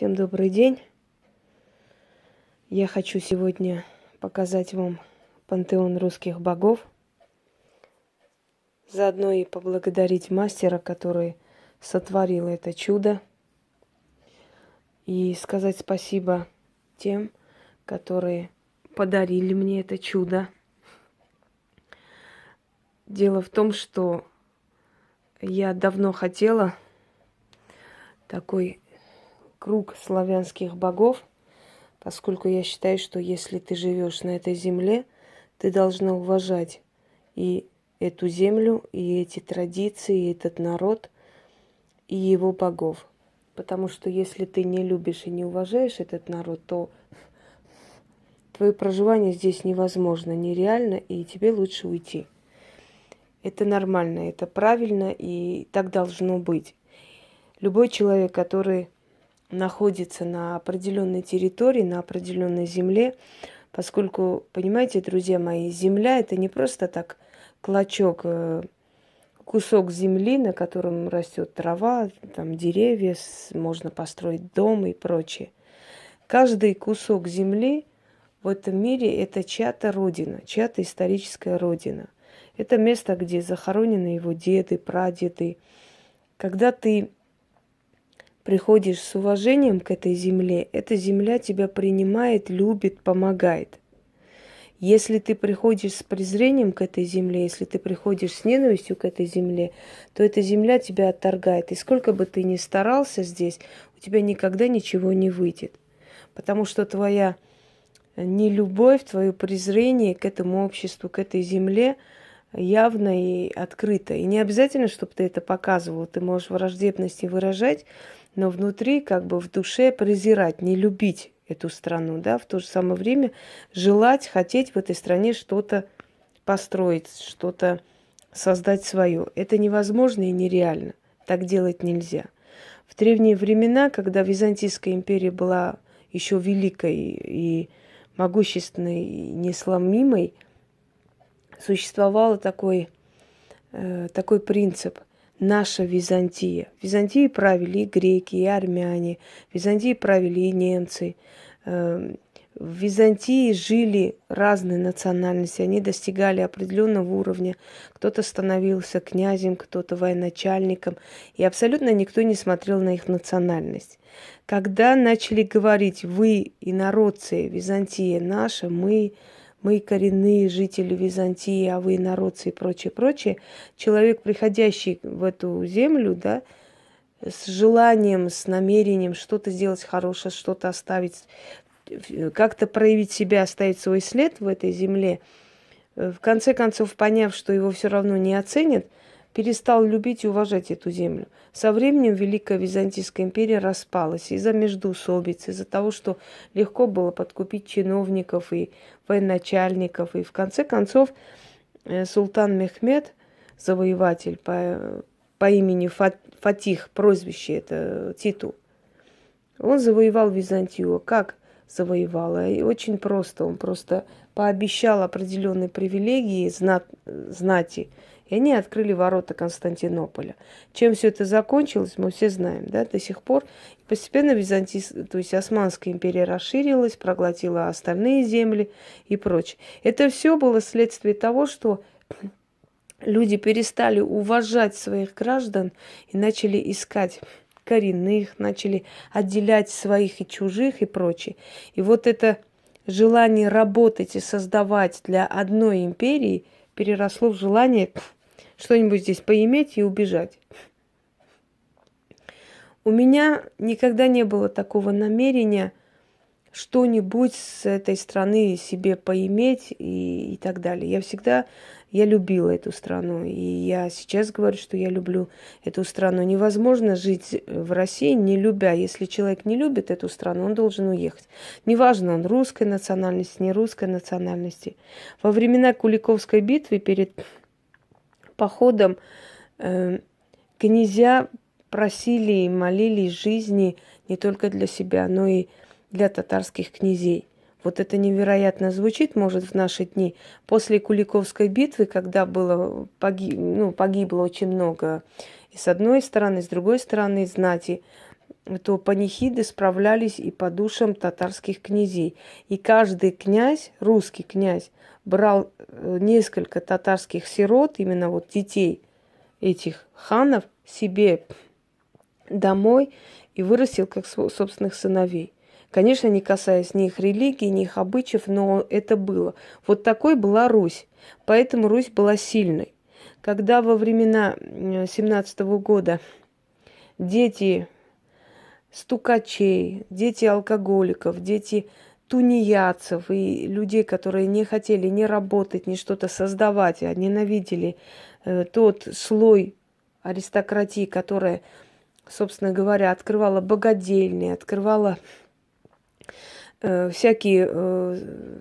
Всем добрый день. Я хочу сегодня показать вам пантеон русских богов. Заодно и поблагодарить мастера, который сотворил это чудо. И сказать спасибо тем, которые подарили мне это чудо. Дело в том, что я давно хотела такой круг славянских богов, поскольку я считаю, что если ты живешь на этой земле, ты должна уважать и эту землю, и эти традиции, и этот народ, и его богов. Потому что если ты не любишь и не уважаешь этот народ, то твое проживание здесь невозможно, нереально, и тебе лучше уйти. Это нормально, это правильно, и так должно быть. Любой человек, который находится на определенной территории, на определенной земле, поскольку, понимаете, друзья мои, земля – это не просто так клочок, кусок земли, на котором растет трава, там деревья, можно построить дом и прочее. Каждый кусок земли в этом мире – это чья-то родина, чья-то историческая родина. Это место, где захоронены его деды, прадеды. Когда ты приходишь с уважением к этой земле, эта земля тебя принимает, любит, помогает. Если ты приходишь с презрением к этой земле, если ты приходишь с ненавистью к этой земле, то эта земля тебя отторгает. И сколько бы ты ни старался здесь, у тебя никогда ничего не выйдет. Потому что твоя нелюбовь, твое презрение к этому обществу, к этой земле явно и открыто. И не обязательно, чтобы ты это показывал. Ты можешь враждебность и выражать, но внутри, как бы в душе презирать, не любить эту страну, да, в то же самое время желать, хотеть в этой стране что-то построить, что-то создать свое. Это невозможно и нереально. Так делать нельзя. В древние времена, когда Византийская империя была еще великой и могущественной, и несломимой, существовал такой принцип – наша Византия. В Византии правили и греки, и армяне, в Византии правили и немцы. В Византии жили разные национальности, они достигали определенного уровня. Кто-то становился князем, кто-то военачальником, и абсолютно никто не смотрел на их национальность. Когда начали говорить «вы, инородцы, Византия наша, мы коренные жители Византии, а вы инородцы» и прочее, прочее, человек, приходящий в эту землю, да, с желанием, с намерением что-то сделать хорошее, что-то оставить, как-то проявить себя, оставить свой след в этой земле, в конце концов, поняв, что его все равно не оценят, перестал любить и уважать эту землю. Со временем Великая Византийская империя распалась из-за междоусобиц, из-за того, что легко было подкупить чиновников и военачальников. И в конце концов султан Мехмед, завоеватель по имени Фатих, прозвище, это титул, он завоевал Византию. Как завоевал? И очень просто. Он просто пообещал определенные привилегии знати, и они открыли ворота Константинополя. Чем все это закончилось, мы все знаем, да, до сих пор. Постепенно то есть Османская империя расширилась, проглотила остальные земли и прочее. Это все было следствие того, что люди перестали уважать своих граждан и начали искать коренных, начали отделять своих и чужих и прочее. И вот это желание работать и создавать для одной империи переросло в желание что-нибудь здесь поиметь и убежать. У меня никогда не было такого намерения что-нибудь с этой страны себе поиметь и так далее. Я любила эту страну, и я сейчас говорю, что я люблю эту страну. Невозможно жить в России, не любя. Если человек не любит эту страну, он должен уехать. Неважно, он русской национальности, не русской национальности. Во времена Куликовской битвы перед походом князья просили и молились жизни не только для себя, но и для татарских князей. Вот это невероятно звучит, может, в наши дни. После Куликовской битвы, когда погибло очень много и с одной стороны, и с другой стороны знати, то панихиды справлялись и по душам татарских князей. И каждый князь, русский князь, брал несколько татарских сирот, именно вот детей этих ханов, себе домой и вырастил как собственных сыновей. Конечно, не касаясь ни их религии, ни их обычаев, но это было. Вот такой была Русь. Поэтому Русь была сильной. Когда во времена 17-го года дети стукачей, дети алкоголиков, дети тунеядцев и людей, которые не хотели ни работать, ни что-то создавать, а ненавидели тот слой аристократии, которая, собственно говоря, открывала богадельни, открывала всякие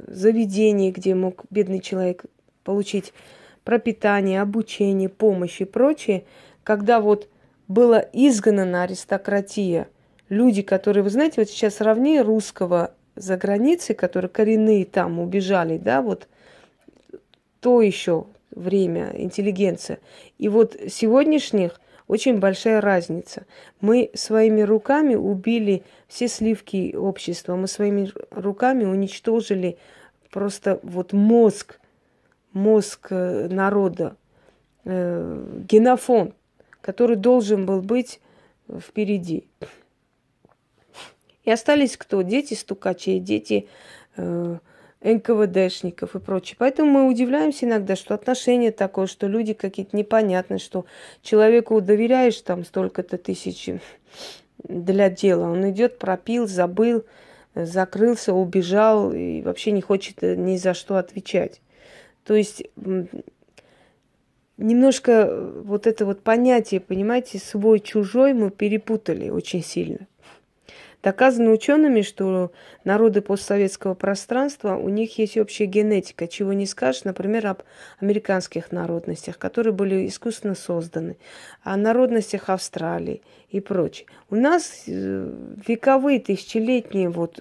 заведения, где мог бедный человек получить пропитание, обучение, помощь и прочее, когда вот была изгнана аристократия, люди, которые, вы знаете, вот сейчас сравни русского за границей, которые коренные там убежали, да, вот то еще время, интеллигенция. И вот сегодняшних очень большая разница. Мы своими руками убили все сливки общества, мы своими руками уничтожили просто вот мозг народа, генофонд, который должен был быть впереди. И остались кто? Дети стукачей, дети НКВДшников и прочее. Поэтому мы удивляемся иногда, что отношение такое, что люди какие-то непонятные, что человеку доверяешь там столько-то тысяч для дела. Он идет, пропил, забыл, закрылся, убежал и вообще не хочет ни за что отвечать. То есть немножко вот это вот понятие, понимаете, свой-чужой мы перепутали очень сильно. Доказано учеными, что народы постсоветского пространства, у них есть общая генетика, чего не скажешь, например, об американских народностях, которые были искусственно созданы, о народностях Австралии и прочее. У нас вековые, тысячелетний вот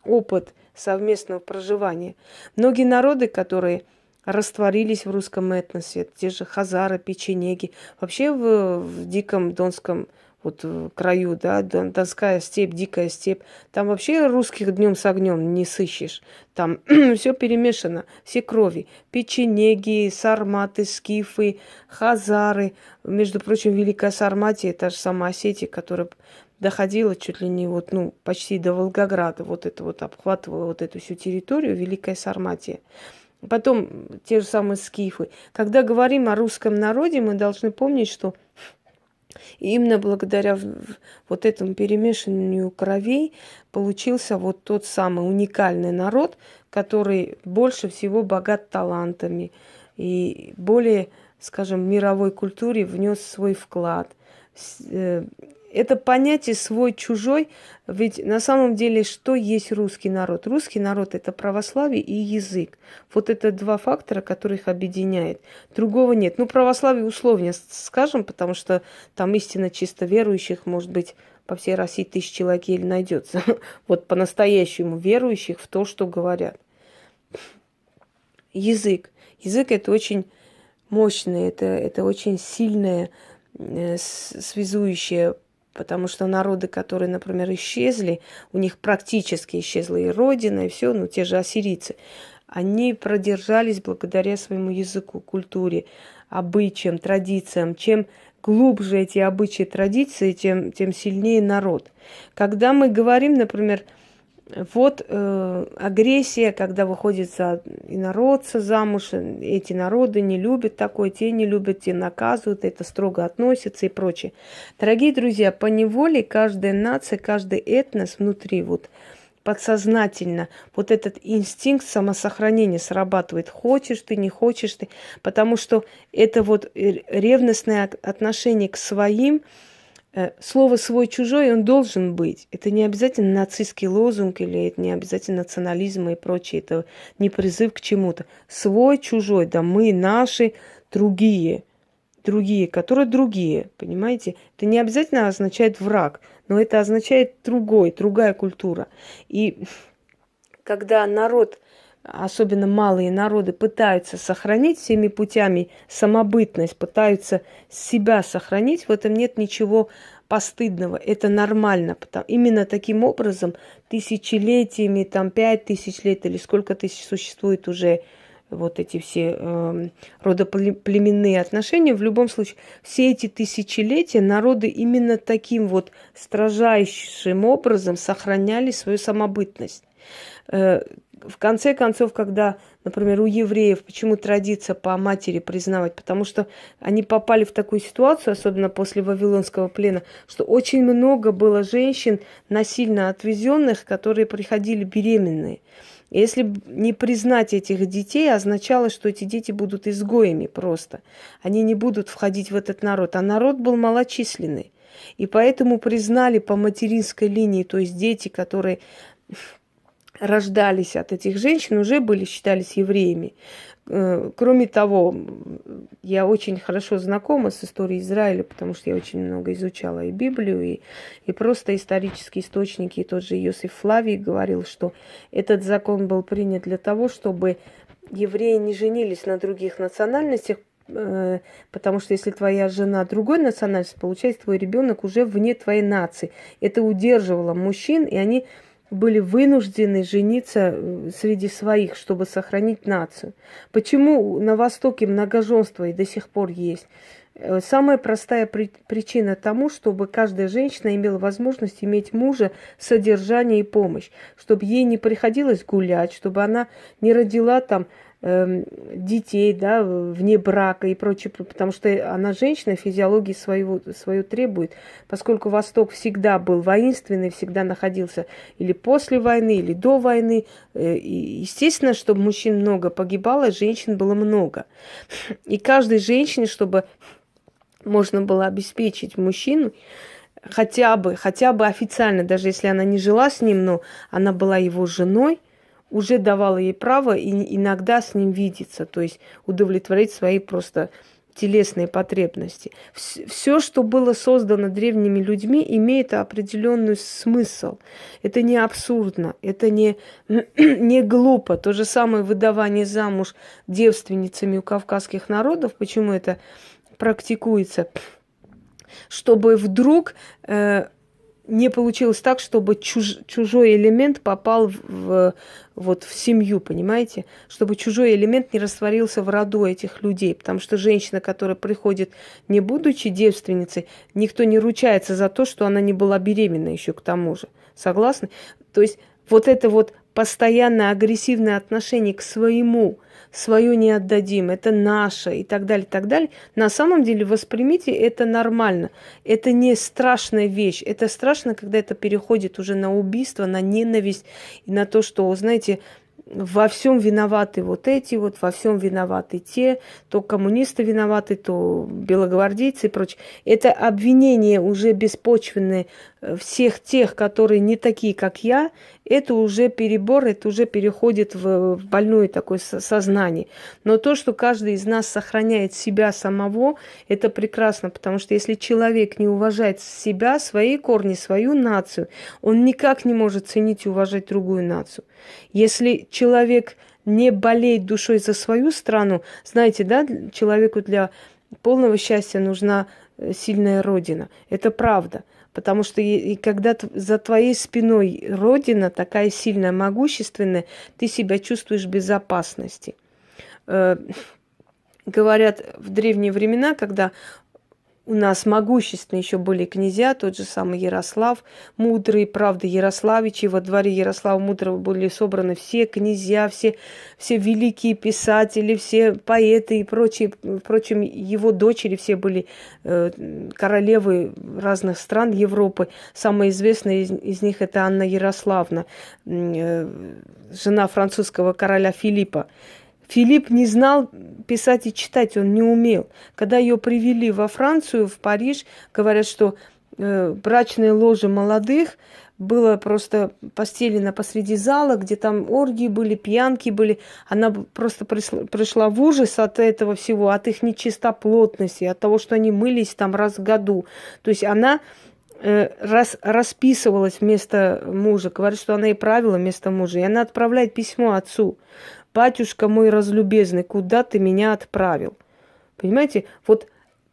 опыт совместного проживания. Многие народы, которые растворились в русском этносе, те же хазары, печенеги, вообще в диком донском вот краю, да, Донская степь, дикая степь, там вообще русских днем с огнем не сыщешь. Там все перемешано, все крови. Печенеги, сарматы, скифы, хазары. Между прочим, Великая Сарматия, та же самая Осетия, которая доходила чуть ли не вот, ну, почти до Волгограда, вот это вот обхватывала вот эту всю территорию, Великая Сарматия. Потом те же самые скифы. Когда говорим о русском народе, мы должны помнить, что именно благодаря вот этому перемешиванию кровей получился вот тот самый уникальный народ, который больше всего богат талантами и более, скажем, мировой культуре внес свой вклад. Это понятие свой-чужой, ведь на самом деле что есть русский народ? Русский народ – это православие и язык. Вот это два фактора, которые их объединяет. Другого нет. Ну, православие условно скажем, потому что там истинно чисто верующих, может быть, по всей России 1000 человек еле найдется. Вот по-настоящему верующих в то, что говорят. Язык. Язык – это очень мощное, это очень сильное, связующее. Потому что народы, которые, например, исчезли, у них практически исчезла и родина, и все, ну, те же ассирийцы, они продержались благодаря своему языку, культуре, обычаям, традициям. Чем глубже эти обычаи, традиции, тем сильнее народ. Когда мы говорим, например, вот агрессия, когда выходит за инородца замуж, эти народы не любят такое, те не любят, те наказывают, это строго относятся и прочее. Дорогие друзья, поневоле каждая нация, каждый этнос внутри вот подсознательно вот этот инстинкт самосохранения срабатывает. Хочешь ты, не хочешь ты, потому что это вот ревностное отношение к своим. Слово «свой-чужой» он должен быть. Это не обязательно нацистский лозунг или это не обязательно национализм и прочее. Это не призыв к чему-то. Свой-чужой, да мы, наши, другие, которые другие, понимаете? Это не обязательно означает враг, но это означает другая культура. И когда народ, особенно малые народы, пытаются сохранить всеми путями самобытность, пытаются себя сохранить, в этом нет ничего постыдного. Это нормально. Именно таким образом тысячелетиями, там 5000 лет или сколько тысяч существует уже вот эти все родоплеменные отношения. В любом случае, все эти тысячелетия народы именно таким вот строжайшим образом сохраняли свою самобытность. В конце концов, когда, например, у евреев, почему традиция по матери признавать? Потому что они попали в такую ситуацию, особенно после Вавилонского плена, что очень много было женщин, насильно отвезенных, которые приходили беременные. Если не признать этих детей, означало, что эти дети будут изгоями просто. Они не будут входить в этот народ. А народ был малочисленный. И поэтому признали по материнской линии, то есть дети, которые рождались от этих женщин, уже считались евреями. Кроме того, я очень хорошо знакома с историей Израиля, потому что я очень много изучала и Библию, и просто исторические источники. И тот же Иосиф Флавий говорил, что этот закон был принят для того, чтобы евреи не женились на других национальностях, потому что если твоя жена другой национальности, получается, твой ребенок уже вне твоей нации. Это удерживало мужчин, и они были вынуждены жениться среди своих, чтобы сохранить нацию. Почему на Востоке многоженство и до сих пор есть? Самая простая причина тому, чтобы каждая женщина имела возможность иметь мужа, содержание и помощь, чтобы ей не приходилось гулять, чтобы она не родила там детей, да, вне брака и прочее, потому что она женщина, физиология свою требует, поскольку Восток всегда был воинственный, всегда находился или после войны, или до войны. И, естественно, чтобы мужчин много погибало, женщин было много. И каждой женщине, чтобы можно было обеспечить мужчину, хотя бы официально, даже если она не жила с ним, но она была его женой, уже давала ей право иногда с ним видеться, то есть удовлетворить свои просто телесные потребности. Все, что было создано древними людьми, имеет определенный смысл. Это не абсурдно, это не глупо. То же самое выдавание замуж девственницами у кавказских народов. Почему это практикуется? Чтобы вдруг не получилось так, чтобы чужой элемент попал в семью, понимаете? Чтобы чужой элемент не растворился в роду этих людей. Потому что женщина, которая приходит, не будучи девственницей, никто не ручается за то, что она не была беременна еще к тому же. Согласны? То есть вот это вот постоянное агрессивное отношение к своему, свое не отдадим, это наше и так далее, так далее. На самом деле воспримите это нормально. Это не страшная вещь. Это страшно, когда это переходит уже на убийство, на ненависть и на то, что, знаете, во всем виноваты вот эти, вот во всем виноваты те, то коммунисты виноваты, то белогвардейцы и прочее. Это обвинение уже беспочвенное всех тех, которые не такие, как я, это уже перебор, это уже переходит в больное такое сознание. Но то, что каждый из нас сохраняет себя самого, это прекрасно, потому что если человек не уважает себя, свои корни, свою нацию, он никак не может ценить и уважать другую нацию. Если человек не болеет душой за свою страну, знаете, да, человеку для полного счастья нужна сильная родина. Это правда. Потому что и когда за твоей спиной родина такая сильная, могущественная, ты себя чувствуешь в безопасности. Говорят, в древние времена, когда у нас могущественные еще были князья, тот же самый Ярослав Мудрый, правда, Ярославичи, во дворе Ярослава Мудрого были собраны все князья, все великие писатели, все поэты и прочие. Впрочем, его дочери все были королевы разных стран Европы. Самая известная из них это Анна Ярославна, жена французского короля Филиппа. Филипп не знал писать и читать, он не умел. Когда ее привели во Францию, в Париж, говорят, что брачное ложе молодых было просто постелено посреди зала, где там оргии были, пьянки были. Она просто пришла в ужас от этого всего, от их нечистоплотности, от того, что они мылись там раз в году. То есть она расписывалась вместо мужа, говорит, что она и правила вместо мужа. И она отправляет письмо отцу. «Батюшка мой разлюбезный, куда ты меня отправил?» Понимаете? Вот,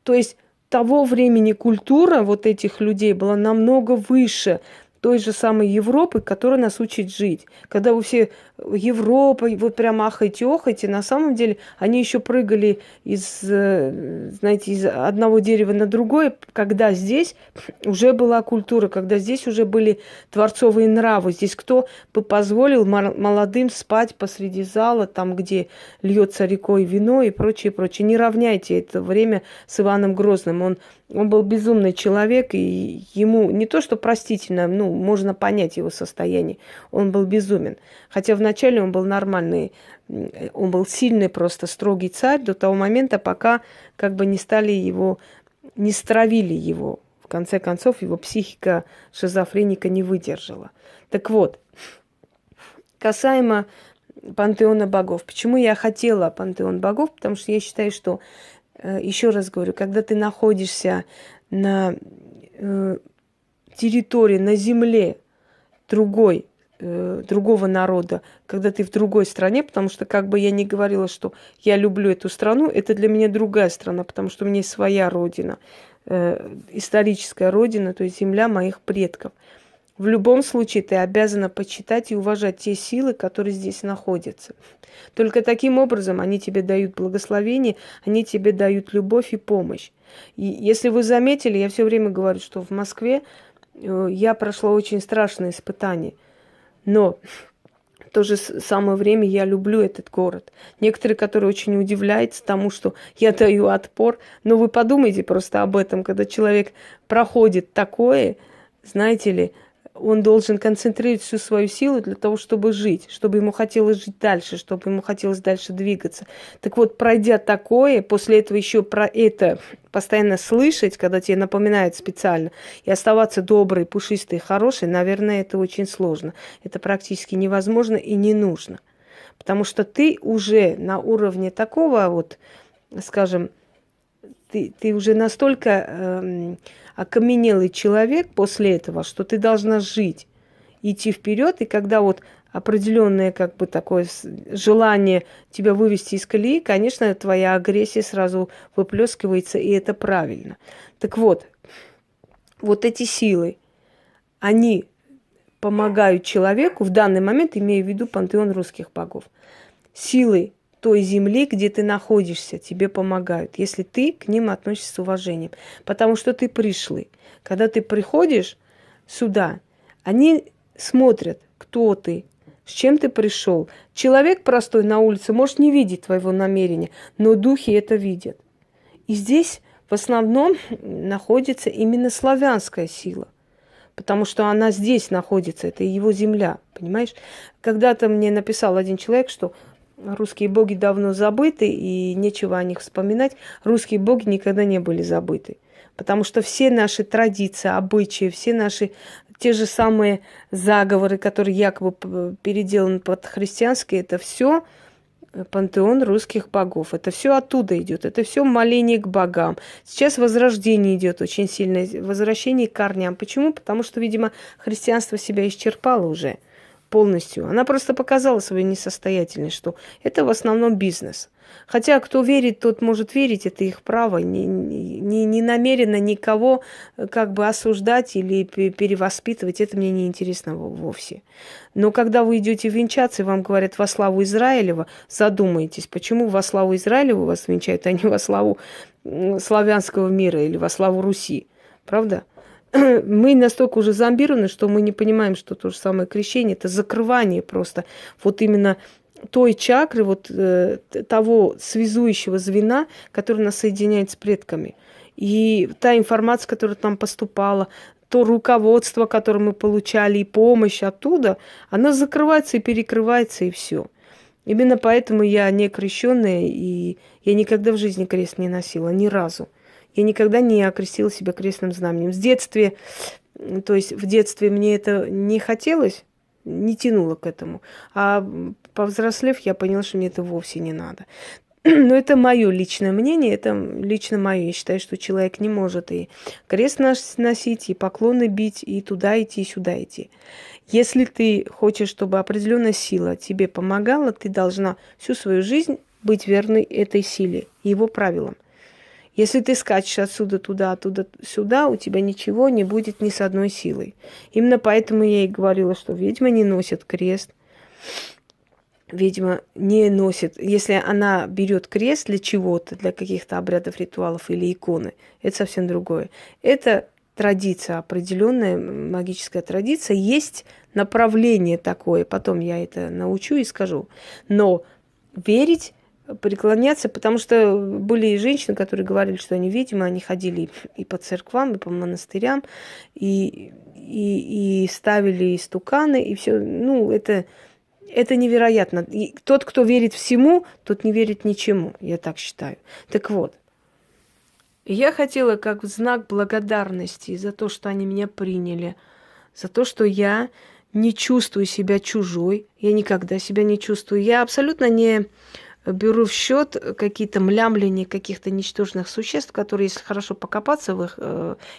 то есть того времени культура вот этих людей была намного выше той же самой Европы, которая нас учит жить. Когда вы все Европа, вот прям ахаете-охаете, на самом деле они еще прыгали знаете, из одного дерева на другое, когда здесь уже была культура, когда здесь уже были творцовые нравы. Здесь кто бы позволил молодым спать посреди зала, там, где льется рекой вино и прочее, прочее. Не равняйте это время с Иваном Грозным. Он был безумный человек, и ему не то, что простительно, можно понять его состояние. Он был безумен. Хотя вначале он был нормальный, он был сильный, просто строгий царь до того момента, пока как бы не стравили его. В конце концов, его психика шизофреника не выдержала. Так вот, касаемо пантеона богов. Почему я хотела пантеон богов? Потому что я считаю, что, еще раз говорю, когда ты находишься на территории, на земле другого народа, когда ты в другой стране, потому что, как бы я ни говорила, что я люблю эту страну, это для меня другая страна, потому что у меня есть своя родина, историческая родина, то есть земля моих предков. В любом случае ты обязана почитать и уважать те силы, которые здесь находятся. Только таким образом они тебе дают благословение, они тебе дают любовь и помощь. И если вы заметили, я все время говорю, что в Москве я прошла очень страшное испытание. Но в то же самое время я люблю этот город. Некоторые, которые очень удивляются тому, что я даю отпор. Но вы подумайте просто об этом, когда человек проходит такое, знаете ли, он должен концентрировать всю свою силу для того, чтобы жить, чтобы ему хотелось жить дальше, чтобы ему хотелось дальше двигаться. Так вот, пройдя такое, после этого еще про это постоянно слышать, когда тебе напоминают специально, и оставаться доброй, пушистой, хорошей, наверное, это очень сложно. Это практически невозможно и не нужно. Потому что ты уже на уровне такого вот, скажем, ты уже настолько окаменелый человек после этого, что ты должна жить, идти вперед, и когда вот определенное как бы такое желание тебя вывести из колеи, конечно, твоя агрессия сразу выплескивается, и это правильно. Так вот, вот эти силы, они помогают человеку, в данный момент имею в виду пантеон русских богов, силы той земли, где ты находишься, тебе помогают, если ты к ним относишься с уважением. Потому что ты пришлый. Когда ты приходишь сюда, они смотрят, кто ты, с чем ты пришел. Человек простой на улице может не видеть твоего намерения, но духи это видят. И здесь в основном находится именно славянская сила. Потому что она здесь находится, это его земля, понимаешь? Когда-то мне написал один человек, что русские боги давно забыты, и нечего о них вспоминать. Русские боги никогда не были забыты. Потому что все наши традиции, обычаи, все наши те же самые заговоры, которые якобы переделаны под христианские, это все пантеон русских богов. Это все оттуда идет. Это все моление к богам. Сейчас возрождение идет очень сильное, возвращение к корням. Почему? Потому что, видимо, христианство себя исчерпало уже полностью. Она просто показала свою несостоятельность, что это в основном бизнес. Хотя кто верит, тот может верить, это их право. Не намеренно никого как бы осуждать или перевоспитывать, это мне не интересно вовсе. Но когда вы идете венчаться, и вам говорят во славу Израилева, задумайтесь, почему во славу Израилева вас венчают, а не во славу славянского мира или во славу Руси. Правда? Мы настолько уже зомбированы, что мы не понимаем, что то же самое крещение – это закрывание просто вот именно той чакры, вот того связующего звена, который нас соединяет с предками. И та информация, которая нам поступала, то руководство, которое мы получали, и помощь оттуда, она закрывается и перекрывается, и все. Именно поэтому я не крещенная, и я никогда в жизни крест не носила, ни разу. Я никогда не окрестила себя крестным знаменем. В детстве, то есть в детстве мне это не хотелось, не тянуло к этому. А повзрослев, я поняла, что мне это вовсе не надо. Но это мое личное мнение, это лично мое. Я считаю, что человек не может и крест носить, и поклоны бить, и туда идти, и сюда идти. Если ты хочешь, чтобы определенная сила тебе помогала, ты должна всю свою жизнь быть верной этой силе, его правилам. Если ты скачешь отсюда туда, оттуда сюда, у тебя ничего не будет ни с одной силой. Именно поэтому я и говорила, что ведьма не носит крест. Ведьма не носит. Если она берет крест для чего-то, для каких-то обрядов, ритуалов или иконы, это совсем другое. Это традиция, определенная магическая традиция. Есть направление такое. Потом я это научу и скажу. Но верить, преклоняться, потому что были и женщины, которые говорили, что они ведьмы, они ходили и по церквам, и по монастырям, и ставили истуканы, и все. Ну, это невероятно. И тот, кто верит всему, тот не верит ничему, я так считаю. Так вот, я хотела как в знак благодарности за то, что они меня приняли, за то, что я не чувствую себя чужой, я никогда себя не чувствую. Я абсолютно не беру в счет какие-то млямления каких-то ничтожных существ, которые, если хорошо покопаться в их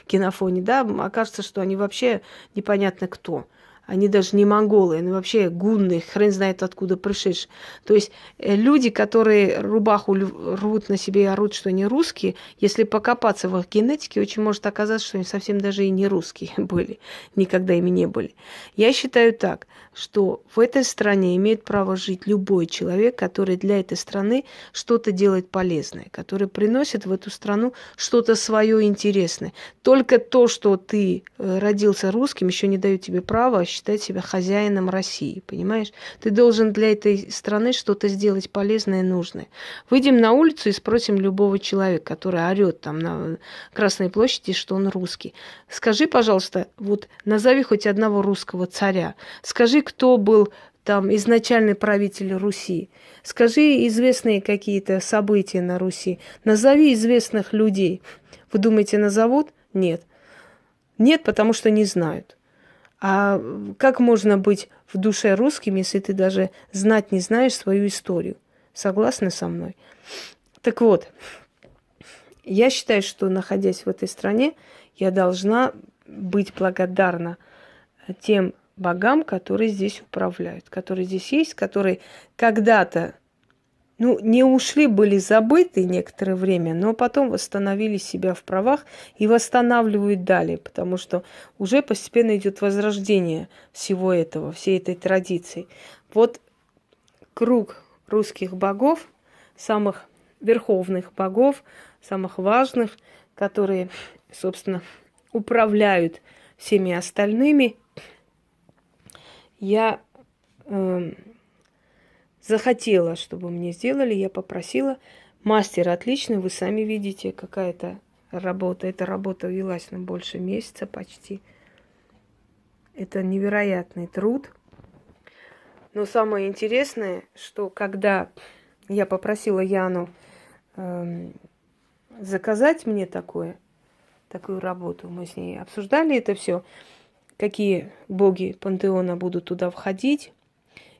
кинофоне, да, окажется, что они вообще непонятно кто. Они даже не монголы, они вообще гунны, хрен знает откуда пришедшие. То есть люди, которые рубаху рвут на себе и орут, что они русские, если покопаться в их генетике, очень может оказаться, что они совсем даже и не русские были, никогда ими не были. Я считаю так, что в этой стране имеет право жить любой человек, который для этой страны что-то делает полезное, который приносит в эту страну что-то свое интересное. Только то, что ты родился русским, еще не дает тебе права считать себя хозяином России, понимаешь? Ты должен для этой страны что-то сделать полезное и нужное. Выйдем на улицу и спросим любого человека, который орет там на Красной площади, что он русский. Скажи, пожалуйста, вот назови хоть одного русского царя. Скажи, кто был там изначальный правитель Руси. Скажи известные какие-то события на Руси. Назови известных людей. Вы думаете, назовут? Нет. Нет, потому что не знают. А как можно быть в душе русским, если ты даже знать не знаешь свою историю? Согласны со мной? Так вот, я считаю, что, находясь в этой стране, я должна быть благодарна тем богам, которые здесь управляют, которые здесь есть, которые когда-то, не ушли, были забыты некоторое время, но потом восстановили себя в правах и восстанавливают далее, потому что уже постепенно идет возрождение всего этого, всей этой традиции. Вот круг русских богов, самых верховных богов, самых важных, которые, собственно, управляют всеми остальными, я захотела, чтобы мне сделали, я попросила. Мастер отличный, вы сами видите, какая-то работа. Эта работа велась на больше месяца почти. Это невероятный труд. Но самое интересное, что когда я попросила Яну заказать мне такую работу, мы с ней обсуждали это все, какие боги пантеона будут туда входить,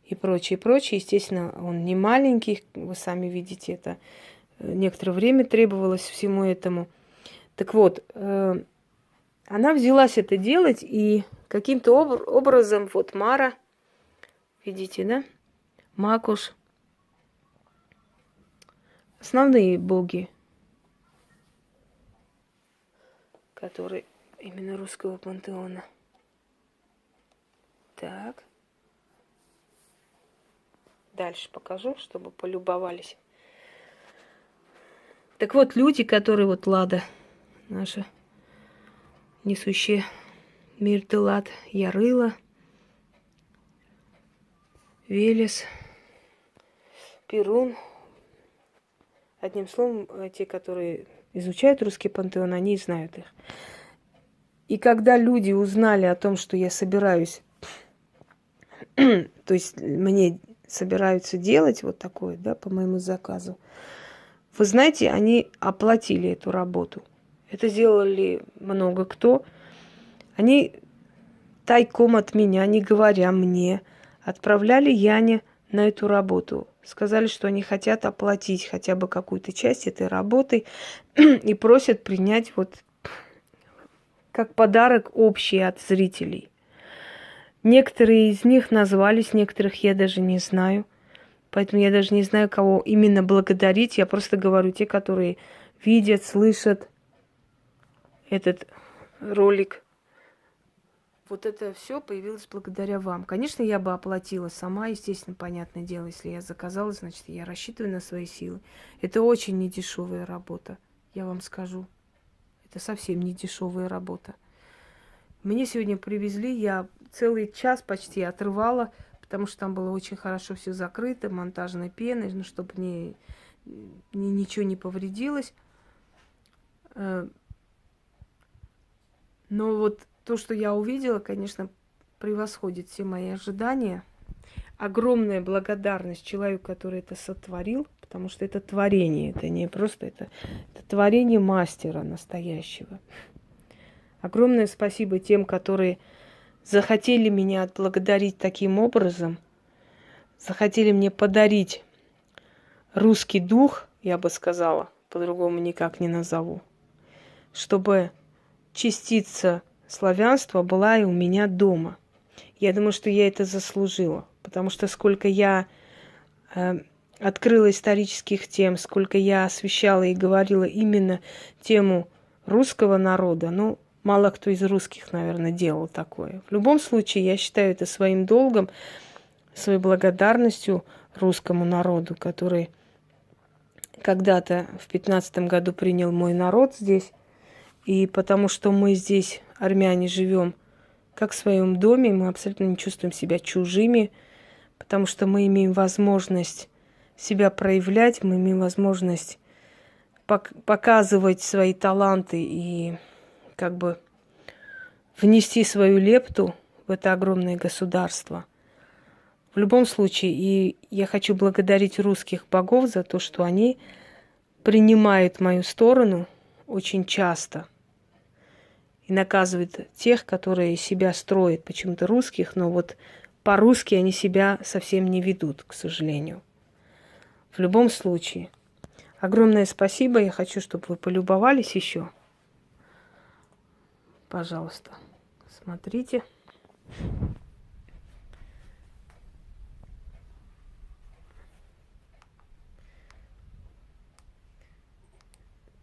и прочее, прочее. Естественно, он не маленький, вы сами видите, это некоторое время требовалось всему этому. Так вот, она взялась это делать, и каким-то образом, вот Мара, видите, да, Макуш, основные боги, которые именно русского пантеона. Так. Дальше покажу, чтобы полюбовались. Так вот, люди, которые вот Лада, наша несущая мир да лад, Ярыла, Велес, Перун. Одним словом, те, которые изучают русский пантеон, они знают их. И когда люди узнали о том, что я собираюсь, то есть мне собираются делать вот такое, да, по моему заказу, вы знаете, они оплатили эту работу. Это сделали много кто. Они тайком от меня, не говоря мне, отправляли Яне на эту работу. Сказали, что они хотят оплатить хотя бы какую-то часть этой работы и просят принять вот как подарок общий от зрителей. Некоторые из них назвались, некоторых я даже не знаю. Поэтому я даже не знаю, кого именно благодарить. Я просто говорю те, которые видят, слышат этот ролик. Вот это все появилось благодаря вам. Конечно, я бы оплатила сама, естественно, понятное дело. Если я заказала, значит, я рассчитываю на свои силы. Это очень недешевая работа, я вам скажу. Это совсем не дешевая работа. Мне сегодня привезли, я целый час почти отрывала, потому что там было очень хорошо все закрыто, монтажной пеной, ну, чтобы ничего не повредилось. Но вот то, что я увидела, конечно, превосходит все мои ожидания. Огромная благодарность человеку, который это сотворил, потому что это творение, это не просто, это творение мастера настоящего. Огромное спасибо тем, которые захотели меня отблагодарить таким образом, захотели мне подарить русский дух, я бы сказала, по-другому никак не назову, чтобы частица славянства была и у меня дома. Я думаю, что я это заслужила, потому что сколько я открыла исторических тем, сколько я освещала и говорила именно тему русского народа, ну, мало кто из русских, наверное, делал такое. В любом случае, я считаю это своим долгом, своей благодарностью русскому народу, который когда-то в 15 году принял мой народ здесь. И потому что мы здесь, армяне, живем как в своем доме, мы абсолютно не чувствуем себя чужими, потому что мы имеем возможность себя проявлять, мы имеем возможность показывать свои таланты и как бы внести свою лепту в это огромное государство. В любом случае, и я хочу благодарить русских богов за то, что они принимают мою сторону очень часто и наказывают тех, которые себя строят, почему-то русских, но вот по-русски они себя совсем не ведут, к сожалению. В любом случае, огромное спасибо. Я хочу, чтобы вы полюбовались еще. Пожалуйста, смотрите.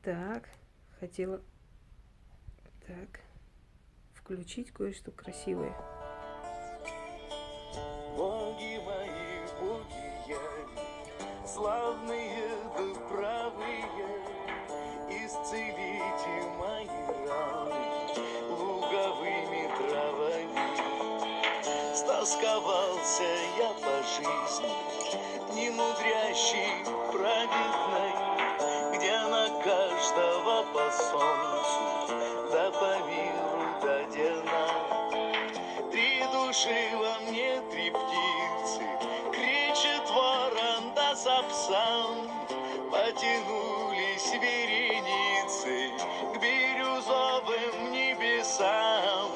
Так, хотела включить кое-что красивое. Боги мои, боги я, славные да правые, исцелите мои раны луговыми травами. Стосковался я по жизни, немудрящей, праведной, где на каждого по солнцу, да по миру дадена. Три души во мне, три птицы, кричит ворон да сапсан, потянулись вереницы к бирюзовым небесам.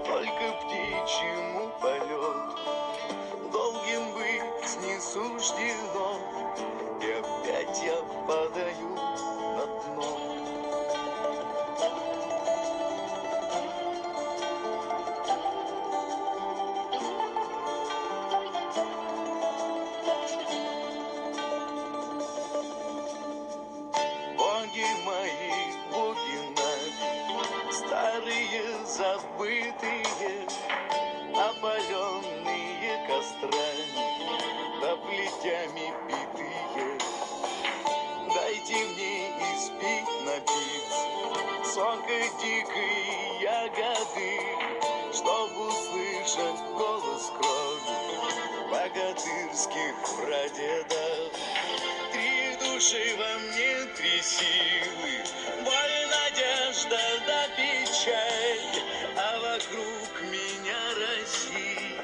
Только птичьему полету долгим быть не суждено, и опять я падаю на дно. Боги мои, боги нави, старые забытые, опаленные кострами, да плетями битые. Дайте мне испить, напиться сока дикой ягоды, чтоб услышать голос крови богатырских прадедов. Три души во мне, три силы, боль, надежда да печаль, а вокруг меня Россия,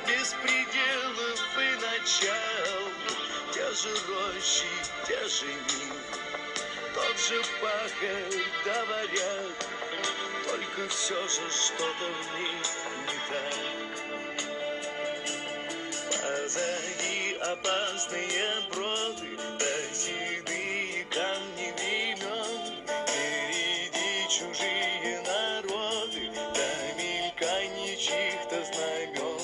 без пределов и начал. Те же рощи, те же нивы, тот же пахарь да варяг, только все же что-то в них не так. Позади опасные броды, да седые камни времен, впереди чужие народы, да мельканье чьих-то знамен.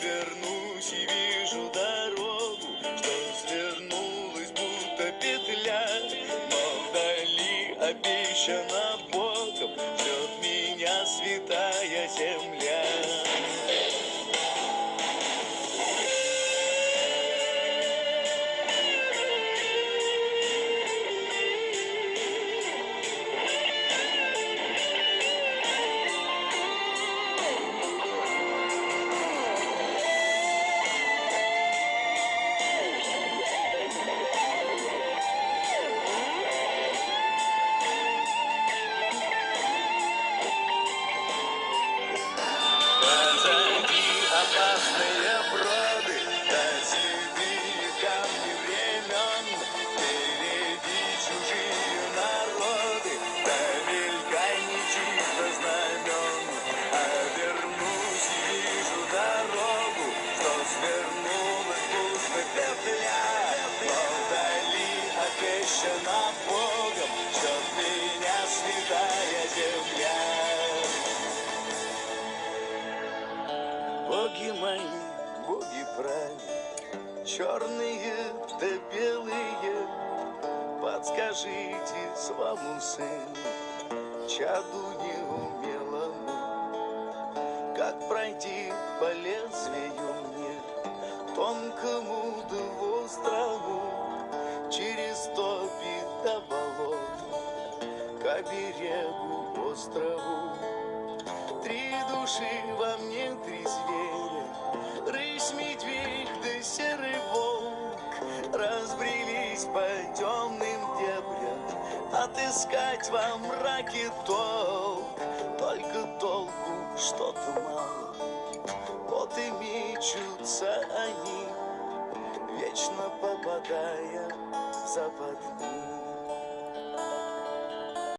Обернусь и вижу дорогу, что свернулась будто петля, но вдали обещана Богом, ждет меня святая земля. Позади опасные броды, да седые камни времен. Впереди чужие народы, да мелькай нечисто знамен. Обернусь и вижу дорогу, что свернула пусто петля. Но вдали обещана Богом, ждет меня святая земля. Боги мои, боги правы, черные да белые, подскажите своему сыну, чаду неумелому, как пройти по лезвию мне, тонкому да острому, через топи да болот, к берегу острову. Три души во мне, три зверя, рысь, медведь да серый волк, разбрелись по темным дебрям, отыскать во мраке толк. Только толку что-то мало, вот и мечутся они, вечно попадая в западни.